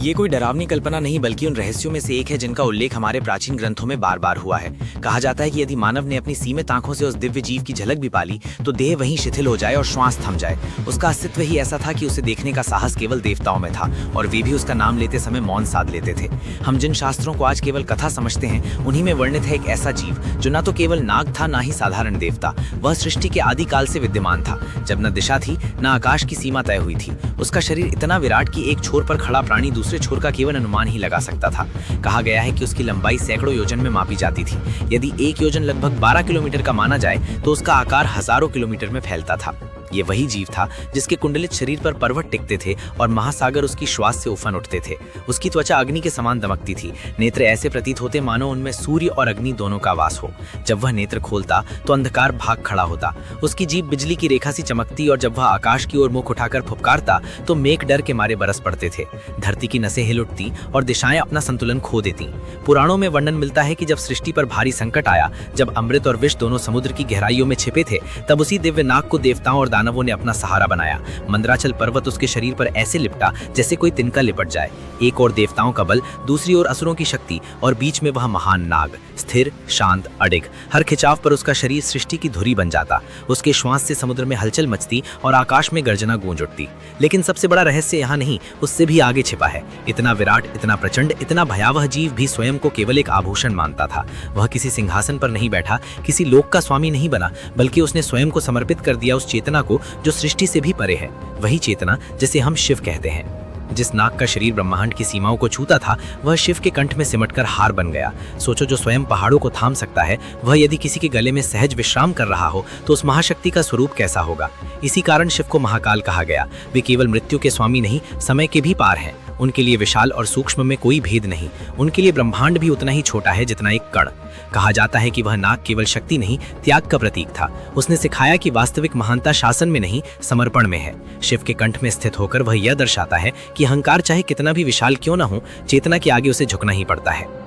ये कोई डरावनी कल्पना नहीं बल्कि उन रहस्यों में से एक है जिनका उल्लेख हमारे प्राचीन ग्रंथों में बार बार हुआ है। कहा जाता है कि यदि मानव ने अपनी सीमित आंखों से उस दिव्य जीव की झलक भी पाली तो देह वहीं शिथिल हो जाए और श्वास थम जाए। उसका अस्तित्व ही ऐसा था कि उसे देखने का साहस केवल देवताओं में था और वे भी उसका नाम लेते समय मौन साध लेते थे। हम जिन शास्त्रों को आज केवल कथा समझते हैं उन्हीं में वर्णित है एक ऐसा जीव जो न तो केवल नाग था न ही साधारण देवता। वह सृष्टि के आदिकाल से विद्यमान था, जब न दिशा थी न आकाश की सीमा तय हुई थी। उसका शरीर इतना विराट कि एक छोर पर खड़ा प्राणी दूसरे छोर का केवल अनुमान ही लगा सकता था। कहा गया है कि उसकी लंबाई सैकड़ों योजन में मापी जाती थी। यदि एक योजन लगभग 12 किलोमीटर का माना जाए तो उसका आकार हजारों किलोमीटर में फैलता था। ये वही जीव था जिसके कुंडलित शरीर पर पर्वत टिकते थे और महासागर उसकी श्वास से उफन उठते थे। उसकी त्वचा अग्नि के समान दमकती थी। नेत्र ऐसे प्रतीत होते मानो उनमें सूर्य और अग्नि दोनों का वास हो। जब वह नेत्र खोलता तो अंधकार भाग खड़ा होता। उसकी जीभ बिजली की रेखा सी चमकती और जब वह आकाश की ओर मुख उठाकर फुफकारता तो मेघ डर के मारे बरस पड़ते थे। धरती की नसें हिल उठती और दिशाएं अपना संतुलन खो देती। पुराणों में वर्णन मिलता है कि जब सृष्टि पर भारी संकट आया, जब अमृत और विष दोनों समुद्र की गहराइयों में छिपे थे, तब उसी दिव्य नाग को देवताओं और दानवों ने अपना सहारा बनाया। मंदराचल पर्वत उसके शरीर पर ऐसे लिपटा जैसे कोई तिनका लिपट जाए। एक और देवताओं का बल, दूसरी ओर असुरों की शक्ति और बीच में वह महान नाग, स्थिर, शांत, अडिग। हर खिंचाव पर उसका शरीर सृष्टि की धुरी बन जाता। उसके श्वास से समुद्र में हलचल मचती और आकाश में गर्जना गूंज उठती। लेकिन सबसे बड़ा रहस्य यहाँ नहीं, उससे भी आगे छिपा है। इतना विराट, इतना प्रचंड, इतना भयावह जीव भी स्वयं को केवल एक आभूषण मानता था। वह किसी सिंहासन पर नहीं बैठा, किसी लोक का स्वामी नहीं बना, बल्कि उसने स्वयं को समर्पित कर दिया उस चेतना को जो सृष्टि से भी परे है। वही चेतना जिसे हम शिव कहते हैं। जिस नाग का शरीर ब्रह्मांड की सीमाओं को छूता था, वह शिव के कंठ में सिमटकर हार बन गया। सोचो, जो स्वयं पहाड़ों को थाम सकता है, वह यदि किसी के गले में सहज विश्राम कर रहा हो तो उस महाशक्ति का स्वरूप कैसा होगा। इसी कारण शिव को महाकाल कहा गया। वे केवल मृत्यु के स्वामी नहीं, समय के भी पार हैं। उनके लिए विशाल और सूक्ष्म में कोई भेद नहीं। उनके लिए ब्रह्मांड भी उतना ही छोटा है जितना एक कण। कहा जाता है कि वह नाग केवल शक्ति नहीं, त्याग का प्रतीक था। उसने सिखाया कि वास्तविक महानता शासन में नहीं, समर्पण में है। शिव के कंठ में स्थित होकर वह यह दर्शाता है कि अहंकार चाहे कितना भी विशाल क्यों न हो, चेतना के आगे उसे झुकना ही पड़ता है।